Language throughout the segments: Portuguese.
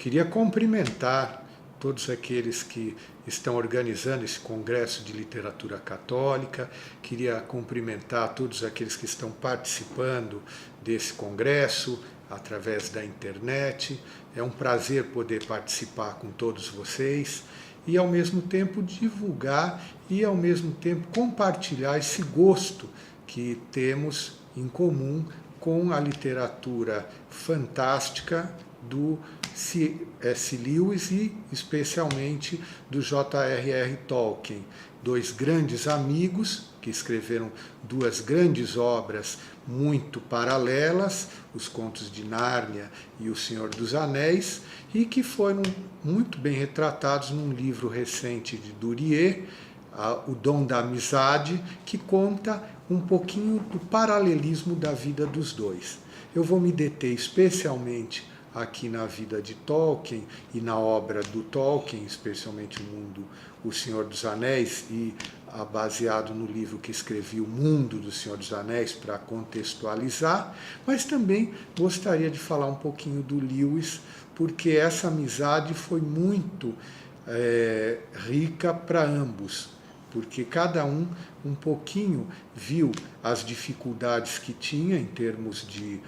Queria cumprimentar todos aqueles que estão organizando esse Congresso de Literatura Católica, queria cumprimentar todos aqueles que estão participando desse congresso através da internet. É um prazer poder participar com todos vocês e, ao mesmo tempo, divulgar e, ao mesmo tempo, compartilhar esse gosto que temos em comum com a literatura fantástica do C.S. Lewis e especialmente do J.R.R. Tolkien, dois grandes amigos que escreveram duas grandes obras muito paralelas, Os Contos de Nárnia e O Senhor dos Anéis, e que foram muito bem retratados num livro recente de Duryea, O Dom da Amizade, que conta um pouquinho do paralelismo da vida dos dois. Eu vou me deter especialmente aqui na vida de Tolkien e na obra do Tolkien, especialmente o mundo O Senhor dos Anéis, e baseado no livro que escrevi, O Mundo do Senhor dos Anéis, para contextualizar, mas também gostaria de falar um pouquinho do Lewis, porque essa amizade foi muito rica para ambos, porque cada um pouquinho viu as dificuldades que tinha em termos de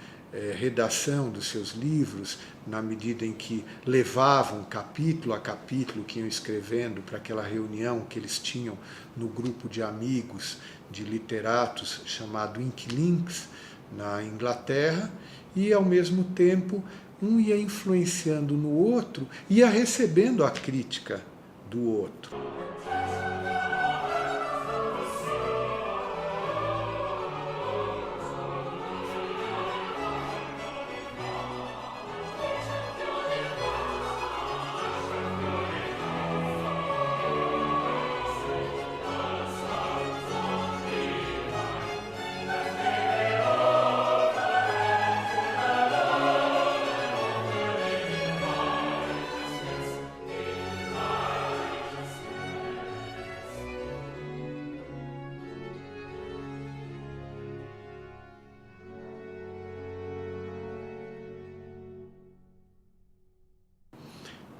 redação dos seus livros, na medida em que levavam capítulo a capítulo que iam escrevendo para aquela reunião que eles tinham no grupo de amigos de literatos chamado Inklings, na Inglaterra, e ao mesmo tempo um ia influenciando no outro, ia recebendo a crítica do outro.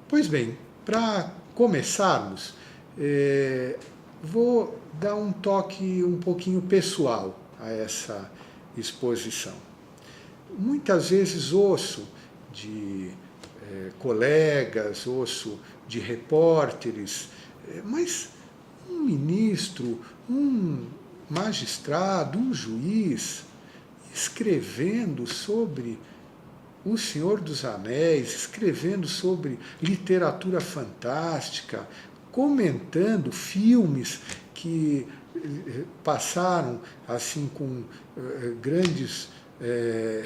Pois bem, para começarmos, vou dar um toque um pouquinho pessoal a essa exposição. Muitas vezes ouço de colegas, ouço de repórteres, mas um ministro, um magistrado, um juiz escrevendo sobre O Senhor dos Anéis, escrevendo sobre literatura fantástica, comentando filmes que passaram assim com grandes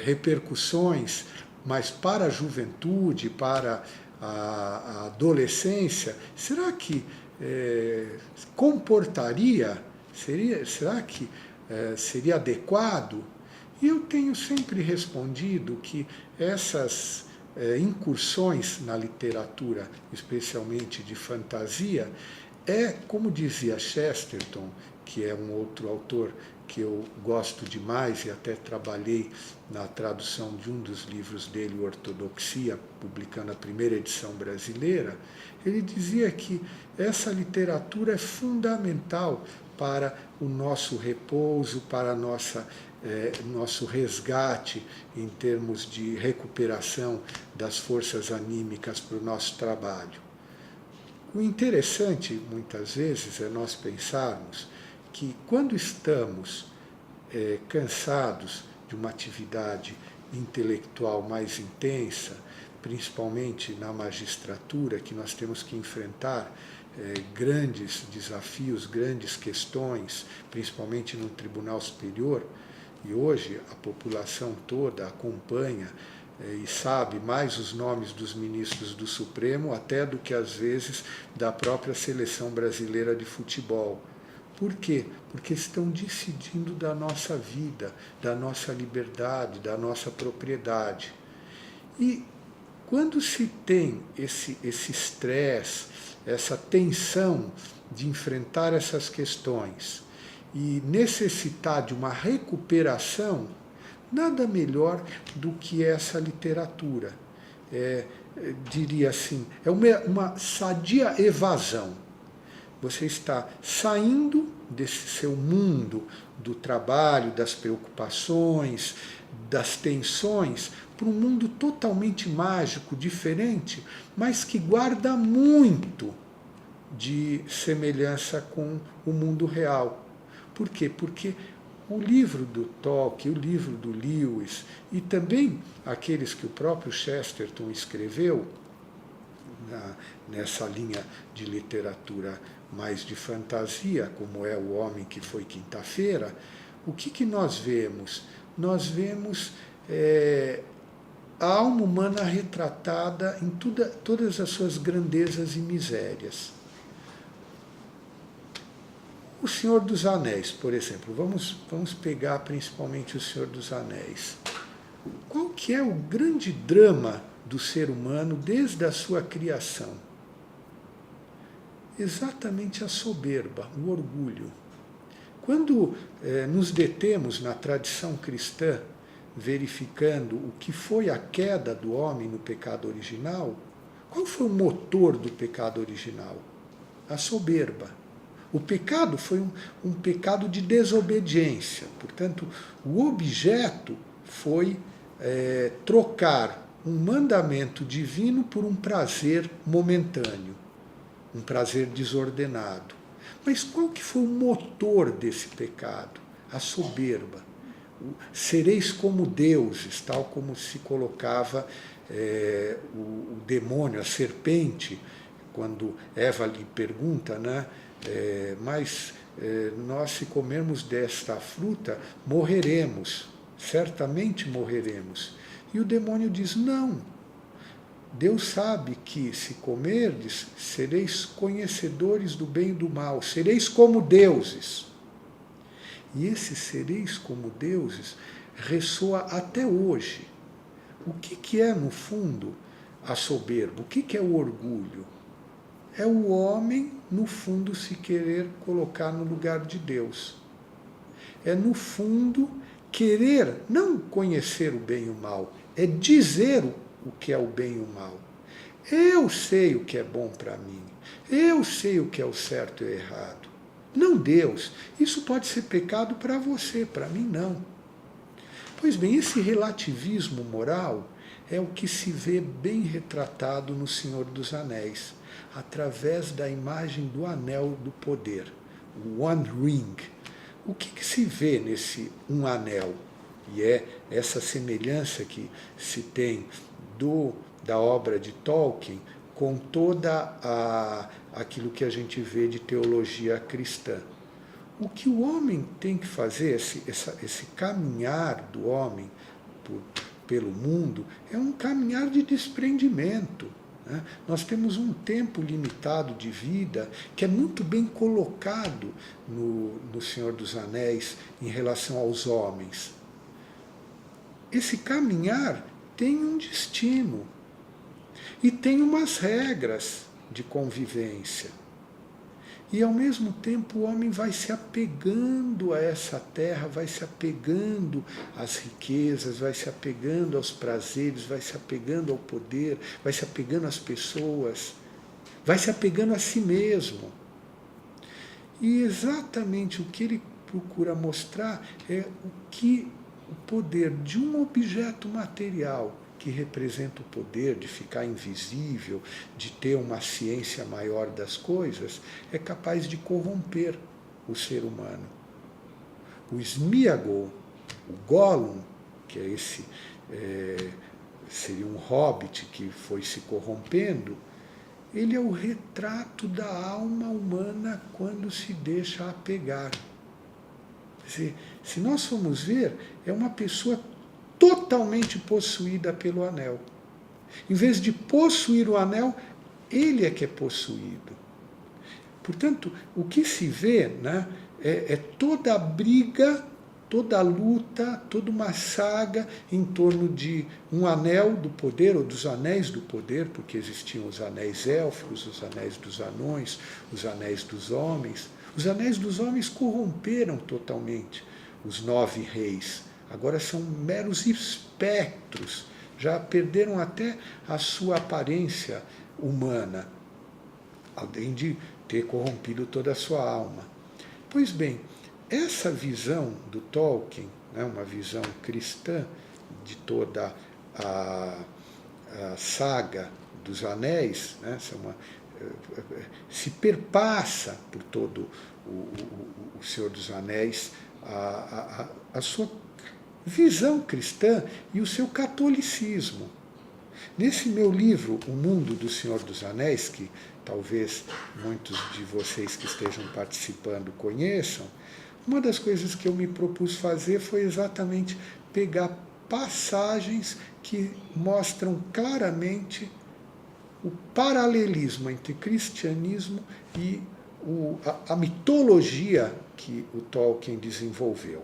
repercussões, mas para a juventude, para a adolescência, será que comportaria? Será que seria adequado? E eu tenho sempre respondido que essas incursões na literatura, especialmente de fantasia, como dizia Chesterton, que é um outro autor que eu gosto demais e até trabalhei na tradução de um dos livros dele, Ortodoxia, publicando a primeira edição brasileira, ele dizia que essa literatura é fundamental para o nosso repouso, para a nosso resgate em termos de recuperação das forças anímicas para o nosso trabalho. O interessante, muitas vezes, é nós pensarmos que quando estamos cansados de uma atividade intelectual mais intensa, principalmente na magistratura, que nós temos que enfrentar grandes desafios, grandes questões, principalmente no Tribunal Superior, e hoje a população toda acompanha e sabe mais os nomes dos ministros do Supremo até do que, às vezes, da própria seleção brasileira de futebol. Por quê? Porque estão decidindo da nossa vida, da nossa liberdade, da nossa propriedade. E quando se tem esse estresse, essa tensão de enfrentar essas questões e necessitar de uma recuperação, nada melhor do que essa literatura. diria assim, é uma sadia evasão. Você está saindo desse seu mundo do trabalho, das preocupações, das tensões, para um mundo totalmente mágico, diferente, mas que guarda muito de semelhança com o mundo real. Por quê? Porque o livro do Tolkien, o livro do Lewis e também aqueles que o próprio Chesterton escreveu, nessa linha de literatura mais de fantasia, como é O Homem que Foi Quinta-feira, o que nós vemos? Nós vemos a alma humana retratada em todas as suas grandezas e misérias. O Senhor dos Anéis, por exemplo, vamos pegar principalmente o Senhor dos Anéis. Qual que é o grande drama do ser humano desde a sua criação? Exatamente a soberba, o orgulho. Quando nos detemos na tradição cristã, verificando o que foi a queda do homem no pecado original, qual foi o motor do pecado original? A soberba. O pecado foi um pecado de desobediência. Portanto, o objeto foi trocar um mandamento divino por um prazer momentâneo, um prazer desordenado. Mas qual que foi o motor desse pecado? A soberba. Sereis como deuses, tal como se colocava o demônio, a serpente, quando Eva lhe pergunta, né? Mas nós, se comermos desta fruta, morreremos, certamente morreremos. E o demônio diz, não, Deus sabe que, se comerdes, sereis conhecedores do bem e do mal, sereis como deuses. E esse sereis como deuses ressoa até hoje. O que é, no fundo, a soberba? O que é o orgulho? É o homem, no fundo, se querer colocar no lugar de Deus. É, no fundo, querer não conhecer o bem e o mal, é dizer o que é o bem e o mal. Eu sei o que é bom para mim, eu sei o que é o certo e o errado. Não Deus. Isso pode ser pecado para você, para mim não. Pois bem, esse relativismo moral é o que se vê bem retratado no Senhor dos Anéis, através da imagem do anel do poder, o One Ring. O que se vê nesse um anel? E é essa semelhança que se tem da obra de Tolkien com toda aquilo que a gente vê de teologia cristã. O que o homem tem que fazer, esse caminhar do homem pelo mundo, é um caminhar de desprendimento. Né? Nós temos um tempo limitado de vida que é muito bem colocado no Senhor dos Anéis em relação aos homens. Esse caminhar tem um destino e tem umas regras de convivência. E, ao mesmo tempo, o homem vai se apegando a essa terra, vai se apegando às riquezas, vai se apegando aos prazeres, vai se apegando ao poder, vai se apegando às pessoas, vai se apegando a si mesmo. E exatamente o que ele procura mostrar é o poder de um objeto material, que representa o poder de ficar invisível, de ter uma ciência maior das coisas, é capaz de corromper o ser humano. O Sméagol, o Gollum, que é seria um hobbit que foi se corrompendo, ele é o retrato da alma humana quando se deixa apegar. Quer dizer, se nós formos ver, é uma pessoa totalmente possuída pelo anel. Em vez de possuir o anel, ele é que é possuído. Portanto, o que se vê, né, é toda a briga, toda a luta, toda uma saga em torno de um anel do poder, ou dos anéis do poder, porque existiam os anéis élficos, os anéis dos anões, os anéis dos homens. Os anéis dos homens corromperam totalmente os 9 reis. Agora são meros espectros, já perderam até a sua aparência humana, além de ter corrompido toda a sua alma. Pois bem, essa visão do Tolkien, né, uma visão cristã de toda a saga dos Anéis, né, se perpassa por todo o Senhor dos Anéis, a sua visão cristã e o seu catolicismo. Nesse meu livro, O Mundo do Senhor dos Anéis, que talvez muitos de vocês que estejam participando conheçam, uma das coisas que eu me propus fazer foi exatamente pegar passagens que mostram claramente o paralelismo entre cristianismo e a mitologia que o Tolkien desenvolveu.